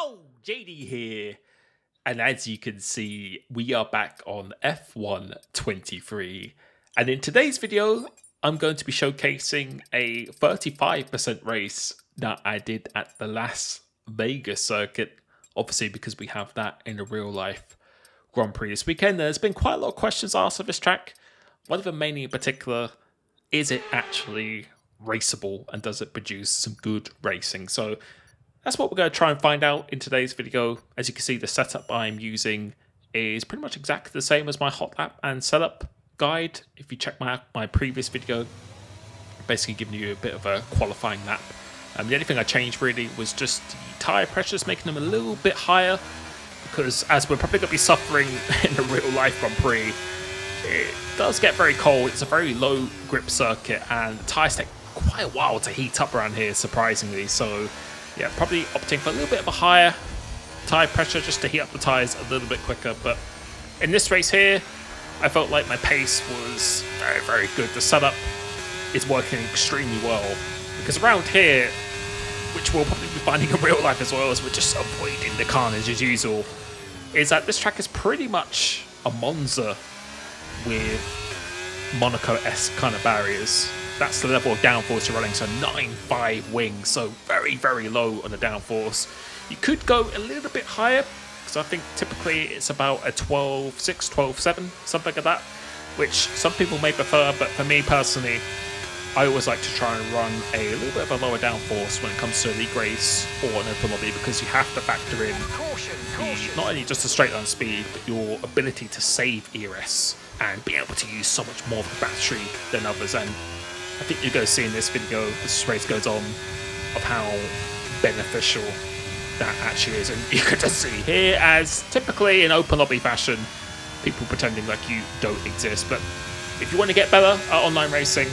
Yo, JD here. And as you can see, we are back on F1 23. And in today's video, I'm going to be showcasing a 35% race that I did at the Las Vegas circuit. Obviously, because we have that in a real life Grand Prix this weekend. There's been quite a lot of questions asked of this track. One of them mainly in particular, is it actually raceable and does it produce some good racing? So that's what we're going to try and find out in today's video. As you can see, the setup I'm using is pretty much exactly the same as my hot lap and setup guide. If you check my previous video, basically giving you a bit of a qualifying lap. The only thing I changed really was just the tyre pressures, making them a little bit higher, because as we're probably going to be suffering in the real life Grand Prix, it does get very cold. It's a very low grip circuit and tyres take quite a while to heat up around here, surprisingly. So yeah, probably opting for a little bit of a higher tyre pressure just to heat up the tyres a little bit quicker. But in this race here, I felt like my pace was very, very good. The setup is working extremely well, because around here, which we'll probably be finding in real life as well, as we're just avoiding the carnage as usual, is that this track is pretty much a Monza with Monaco-esque kind of barriers. That's the level of downforce you're running, so 9.5 wings, so very, very low on the downforce. You could go a little bit higher, because I think typically it's about a 12.6, 12.7, something like that, which some people may prefer, but for me personally, I always like to try and run a little bit of a lower downforce when it comes to a league race or an open lobby, because you have to factor in not only just the straight line speed, but your ability to save ERS and be able to use so much more of the battery than others. And I think you're going to see in this video, as this race goes on, of how beneficial that actually is. And you can just see here, as typically in open lobby fashion, people pretending like you don't exist. But if you want to get better at online racing,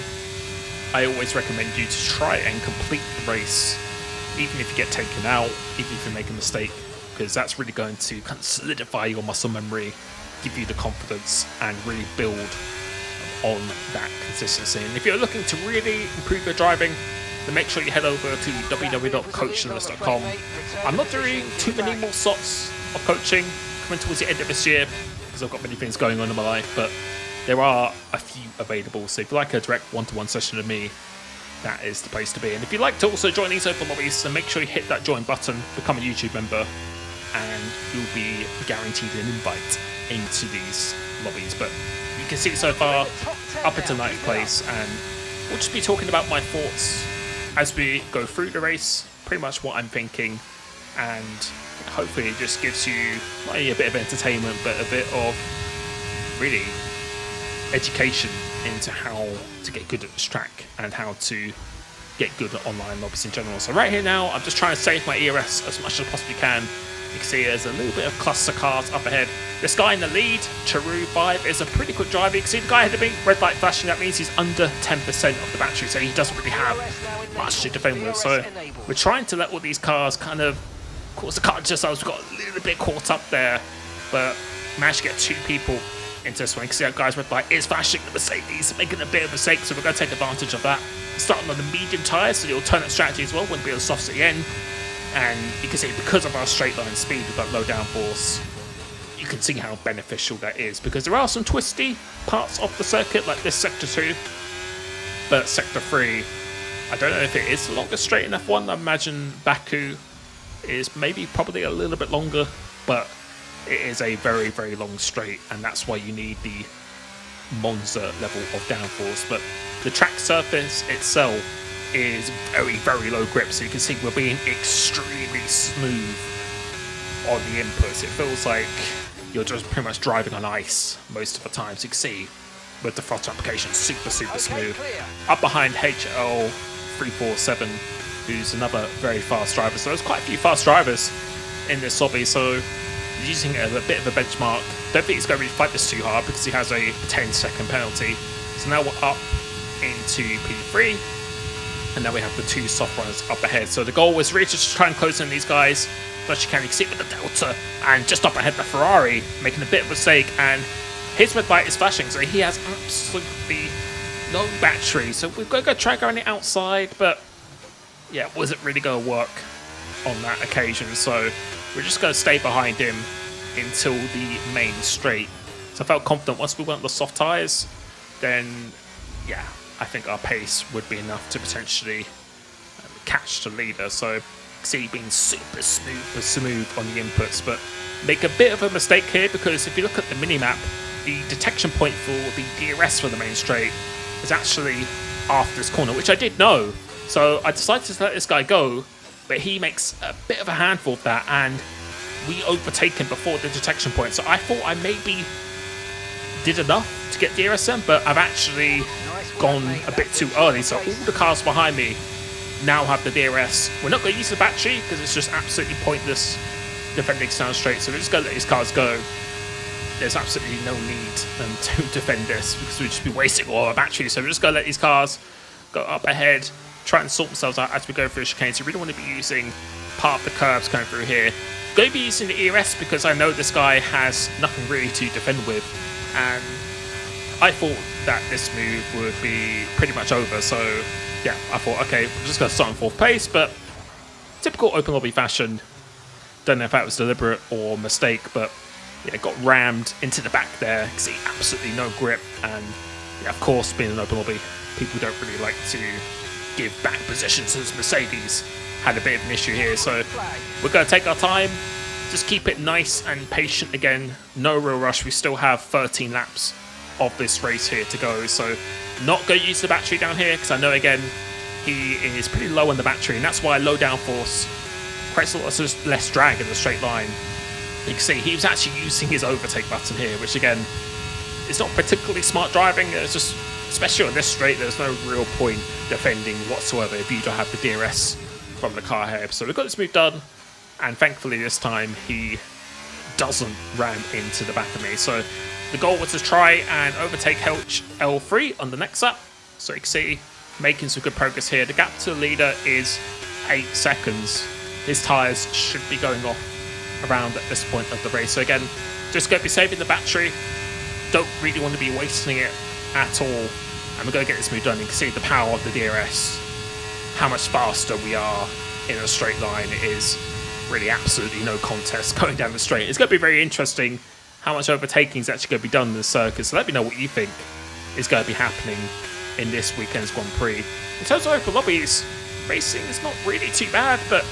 I always recommend you to try and complete the race, even if you get taken out, even if you make a mistake, because that's really going to kind of solidify your muscle memory, give you the confidence, and really build on that consistency. And if you're looking to really improve your driving, then make sure you head over to www.coachlimitless.com. I'm not doing too many more slots of coaching coming towards the end of this year, because I've got many things going on in my life, but there are a few available. So if you like a direct one-to-one session with me, that is the place to be. And if you'd like to also join these open lobbies, then make sure you hit that join button, become a YouTube member, and you'll be guaranteed an invite into these lobbies. But you can see so far up into ninth place, and we'll just be talking about my thoughts as we go through the race, pretty much what I'm thinking, and hopefully it just gives you not only a bit of entertainment, but a bit of really education into how to get good at this track and how to get good at online lobbies in general. So right here now, I'm just trying to save my ERS as much as I possibly can. You can see there's a little bit of cluster cars up ahead. This guy in the lead, Charu 5, is a pretty quick driver. You can see the guy ahead of me, red light flashing. That means he's under 10% of the battery, so he doesn't really have much to defend with. So we're trying to let all these cars kind of cause the car just ourselves. We've got a little bit caught up there, but managed to get two people into this one. You can see that guy's red light is flashing. The Mercedes making a bit of a mistake, so we're going to take advantage of that. Starting on the medium tyres, so the alternate strategy as well, wouldn't be on the softs at the end. And you can see, because of our straight line speed with that low downforce, you can see how beneficial that is, because there are some twisty parts of the circuit, like this sector 2, but sector 3, I don't know if it is the longest straight in F1. I imagine Baku is probably a little bit longer, but it is a very, very long straight, and that's why you need the Monza level of downforce. But the track surface itself is very, very low grip, so you can see we're being extremely smooth on the inputs. It feels like you're just pretty much driving on ice most of the time. So you can see with the throttle application, super, super smooth. Up behind HL347, who's another very fast driver. So there's quite a few fast drivers in this lobby, so using it as a bit of a benchmark. Don't think he's going to really fight this too hard, because he has a 10-second penalty. So now we're up into P3, and now we have the two soft runners up ahead. So the goal was really just to try and close in these guys as much as you can. You can see it with the Delta, and just up ahead the Ferrari making a bit of a mistake, and his red light is flashing, so he has absolutely no battery. So we've got to go try going outside, but yeah, wasn't really going to work on that occasion. So we're just going to stay behind him until the main straight. So I felt confident once we went on the soft tyres, then yeah, I think our pace would be enough to potentially catch the leader. So see, being super smooth on the inputs, but make a bit of a mistake here, because if you look at the mini-map, the detection point for the DRS for the main straight is actually after this corner, which I did know. So I decided to let this guy go, but he makes a bit of a handful of that, and we overtake him before the detection point. So I thought I maybe did enough to get DRS in, but I've actually gone a bit too early. So all the cars behind me now have the DRS. We're not going to use the battery because it's just absolutely pointless defending down straight. So we're just going to let these cars go. There's absolutely no need to defend this because we'd just be wasting all our batteries. So we're just going to let these cars go up ahead, try and sort themselves out as we go through the chicane. So you really want to be using part of the curbs coming through here. Going to be using the ERS because I know this guy has nothing really to defend with, and I thought that this move would be pretty much over. So yeah, I thought, okay, we're just going to start in 4th place, but typical open lobby fashion. Don't know if that was deliberate or mistake, but yeah, got rammed into the back there. See, absolutely no grip, and yeah, of course, being an open lobby, people don't really like to give back positions as Mercedes had a bit of an issue here. So we're going to take our time, just keep it nice and patient again. No real rush. We still have 13 laps of this race here to go. So not going to use the battery down here because I know, again, he is pretty low on the battery, and that's why low downforce creates a lot less drag in the straight line. You can see he was actually using his overtake button here, which again is not particularly smart driving. It's just, especially on this straight, there's no real point defending whatsoever if you don't have the DRS from the car here. So we've got this move done, and thankfully this time he doesn't ram into the back of me. So the goal was to try and overtake L3 on the next lap. So you can see making some good progress here. The gap to the leader is 8 seconds. His tyres should be going off around at this point of the race. So again, just going to be saving the battery. Don't really want to be wasting it at all. And we're going to get this move done. You can see the power of the DRS. How much faster we are in a straight line is really absolutely no contest going down the straight. It's going to be very interesting how much overtaking is actually going to be done in the circuit. So let me know what you think is going to be happening in this weekend's Grand Prix. In terms of open lobbies, racing is not really too bad, but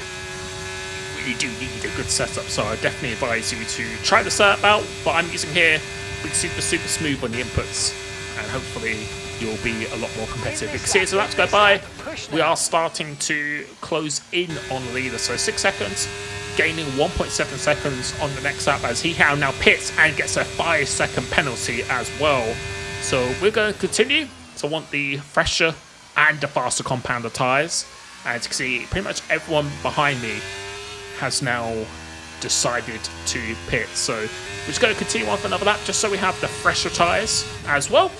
you do need a good setup. So I definitely advise you to try the setup out. What I'm using here, be super smooth on the inputs, and hopefully you'll be a lot more competitive. You can see as the laps go by, we are starting to close in on the leader. So 6 seconds, gaining 1.7 seconds on the next lap as he now pits and gets a 5-second penalty as well. So we're going to continue. So I want the fresher and the faster compounder tyres. As you can see, pretty much everyone behind me has now decided to pit. So we're just going to continue on for another lap just so we have the fresher tyres as well.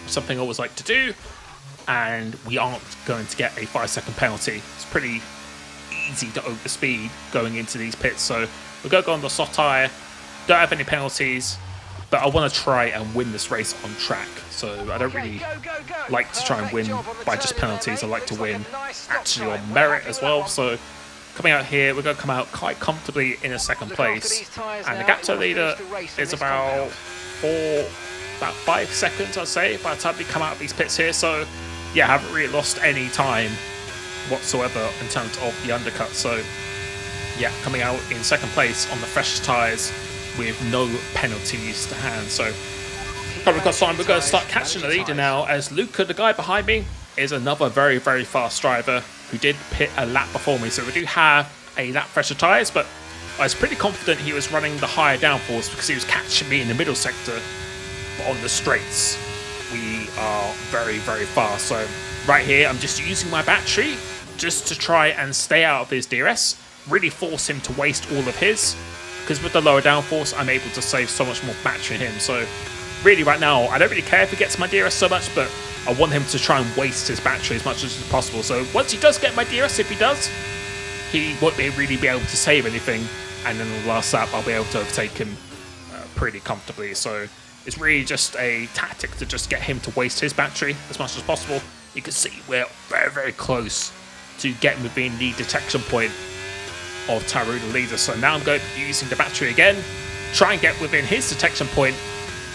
Something I always like to do, and we aren't going to get a 5-second penalty. It's pretty easy to overspeed going into these pits, so we're going to go on the soft tyre. Don't have any penalties, but I want to try and win this race on track. So I don't really like to try and win by just penalties. I like to win actually on merit as well. So coming out here, we're going to come out quite comfortably in a 2nd place, and the gap to the leader is about 5 seconds, I'd say, by the time we come out of these pits here. So yeah, I haven't really lost any time whatsoever in terms of the undercut. So yeah, coming out in 2nd place on the freshest tyres with no penalties to hand. So probably got time. We're going to start catching the leader now, as Luca, the guy behind me, is another very fast driver who did pit a lap before me. So we do have a lap fresher tyres, but I was pretty confident he was running the higher downforce because he was catching me in the middle sector. But on the straights, we are very fast. So right here, I'm just using my battery just to try and stay out of his DRS, really force him to waste all of his, because with the lower downforce, I'm able to save so much more battery in him. So really right now, I don't really care if he gets my DRS so much, but I want him to try and waste his battery as much as possible. So once he does get my DRS, if he does, he won't really be able to save anything, and then on the last lap, I'll be able to overtake him pretty comfortably. So it's really just a tactic to just get him to waste his battery as much as possible. You can see we're very close to getting within the detection point of Taru the leader. So now I'm going to be using the battery again, try and get within his detection point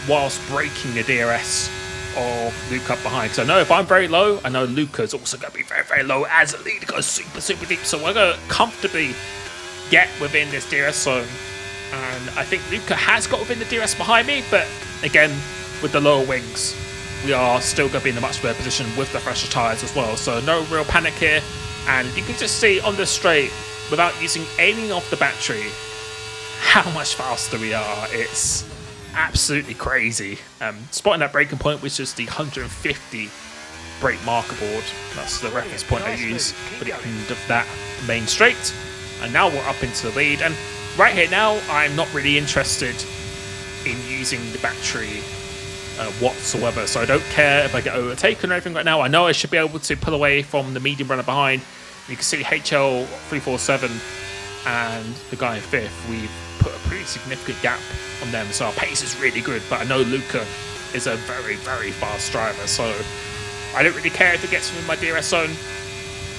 whilst breaking the DRS of Luke up behind. Because I know if I'm very low, I know Luca's also going to be very, very low as the leader goes super, super deep. So we're going to comfortably get within this DRS zone. And I think Luca has got within the DRS behind me, but again, with the lower wings, we are still going to be in a much better position with the fresher tyres as well. So no real panic here. And you can just see on the straight, without using any of the battery, how much faster we are. It's absolutely crazy. Spotting that braking point, which is the 150 brake marker board. That's the reference point I use for the end of that main straight. And now we're up into the lead. And right here now, I'm not really interested in using the battery whatsoever. So I don't care if I get overtaken or anything right now. I know I should be able to pull away from the medium runner behind. You can see HL347 and the guy in fifth. We've put a pretty significant gap on them. So our pace is really good. But I know Luca is a very, very fast driver. So I don't really care if it gets me in my DRS zone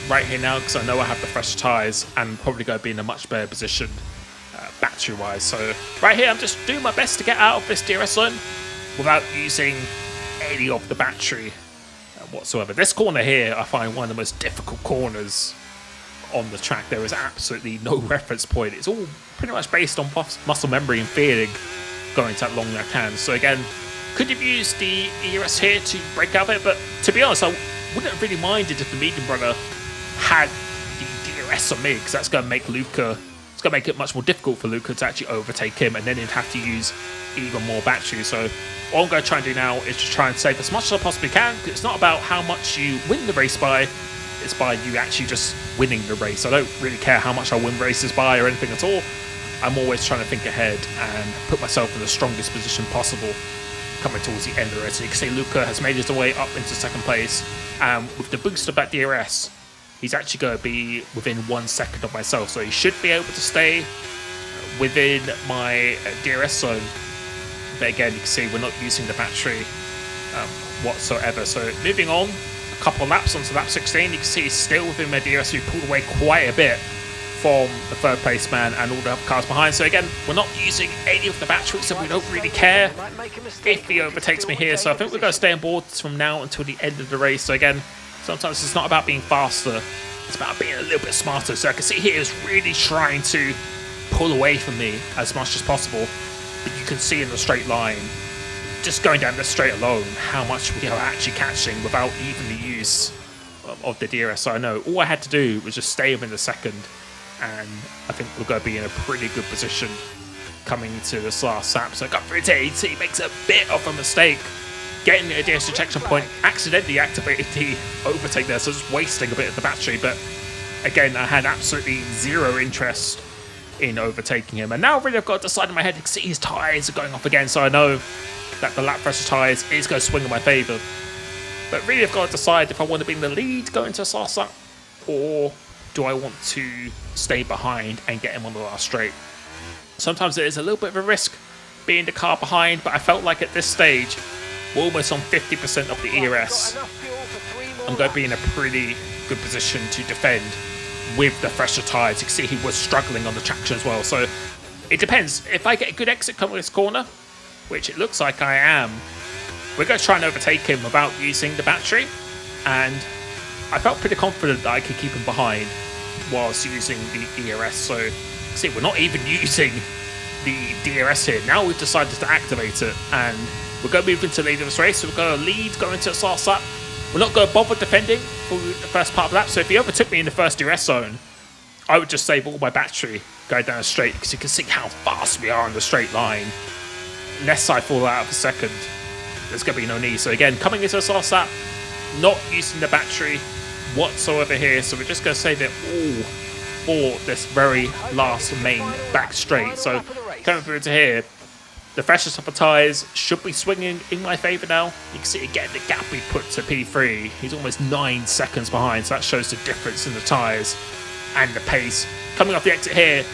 right here now, because I know I have the fresh tyres and probably going to be in a much better position battery wise. So right here I'm just doing my best to get out of this DRS zone without using any of the battery whatsoever. This corner here I find one of the most difficult corners on the track. There is absolutely no reference point. It's all pretty much based on muscle memory and feeling going to that long left hand. So again, could have used the ERS here to break out of it, but to be honest, I wouldn't have really minded if the medium runner had the DRS on me, because that's going to make Luca, it's going to make it much more difficult for Luca to actually overtake him, and then he'd have to use even more battery. So all I'm going to try and do now is just try and save as much as I possibly can, because it's not about how much you win the race by, it's by you actually just winning the race. I don't really care how much I win races by or anything at all. I'm always trying to think ahead and put myself in the strongest position possible coming towards the end of the race. So you can see Luca has made his way up into second place, and with the boost of that DRS, he's actually going to be within 1 second of myself. So he should be able to stay within my DRS zone. But again, you can see we're not using the battery whatsoever. So moving on, a couple of laps onto lap 16, you can see he's still within my DRS. We pulled away quite a bit from the third place man and all the other cars behind. So again, we're not using any of the batteries, so we don't really care if he overtakes me here. So I think we're going to stay on board from now until the end of the race. So again, sometimes it's not about being faster, it's about being a little bit smarter. So I can see he is really trying to pull away from me as much as possible. But you can see in the straight line, just going down the straight alone, how much we are actually catching without even the use of the DRS. So I know all I had to do was just stay within the second, and I think we're going to be in a pretty good position coming to this last lap. So got through to 80, he makes a bit of a mistake getting a DRS detection point, accidentally activated the overtake there, so just wasting a bit of the battery. But again, I had absolutely zero interest in overtaking him. And now really I've got to decide in my head, to see his tyres are going off again, so I know that the lap pressure tyres is going to swing in my favour. But really I've got to decide if I want to be in the lead going to last lap, or do I want to stay behind and get him on the last straight. Sometimes it is a little bit of a risk being the car behind, but I felt like at this stage we're almost on 50% of the ERS. I'm going to be in a pretty good position to defend with the fresher tyres. You can see he was struggling on the traction as well. So it depends. If I get a good exit coming this corner, which it looks like I am, we're going to try and overtake him without using the battery. And I felt pretty confident that I could keep him behind whilst using the ERS. So see, we're not even using the DRS here. Now we've decided to activate it, and we're going to move into the lead of this race. So we're going to lead going into the last lap. We're not going to bother defending for the first part of the lap. So if he overtook me in the first DRS zone, I would just save all my battery going down the straight, because you can see how fast we are on the straight line. Unless I fall out of the second, there's going to be no need. So again, coming into this last lap, not using the battery whatsoever here. So we're just going to save it all for this very last main back straight. So coming through to here, the freshness of the tyres should be swinging in my favour now. You can see again the gap we put to P3. He's almost 9 seconds behind, so that shows the difference in the tyres and the pace. Coming off the exit here,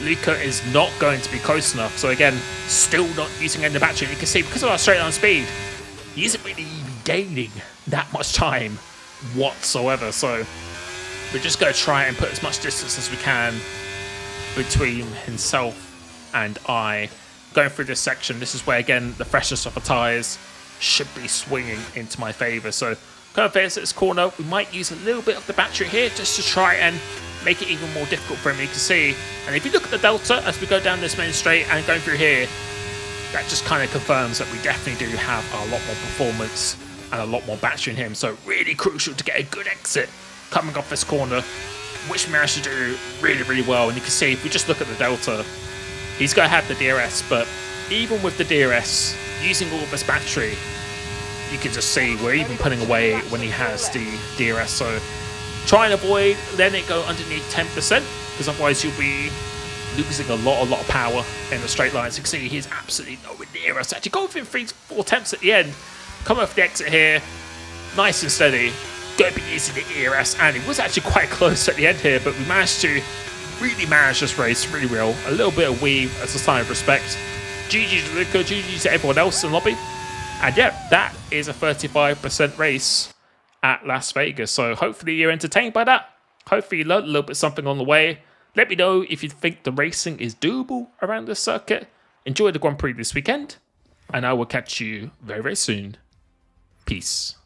Luca is not going to be close enough. So again, still not using any of the battery. You can see because of our straight line speed, he isn't really even gaining that much time whatsoever. So we're just going to try and put as much distance as we can between himself and I. Going through this section, this is where, again, the freshness of the tyres should be swinging into my favour. So, going to this corner, we might use a little bit of the battery here just to try and make it even more difficult for him. You can see, and if you look at the delta as we go down this main straight and going through here, that just kind of confirms that we definitely do have a lot more performance and a lot more battery in him. So, really crucial to get a good exit coming off this corner, which we managed to do really, really well. And you can see, if we just look at the delta, he's going to have the DRS, but even with the DRS, using all of this battery, you can just see we're even putting away when he has the DRS. So try and avoid letting it go underneath 10%, because otherwise you'll be losing a lot of power in the straight lines. You can see he's absolutely nowhere near us. Actually, going within 3-4 tenths at the end. Come off the exit here, nice and steady. Going to be using the DRS, and it was actually quite close at the end here, but we managed to really manage this race really well. A little bit of weave as a sign of respect. GG to Luca, GG to everyone else in the lobby. And yeah, that is a 35% race at Las Vegas. So hopefully you're entertained by that. Hopefully you learned a little bit something on the way. Let me know if you think the racing is doable around this circuit. Enjoy the Grand Prix this weekend, and I will catch you very, very soon. Peace.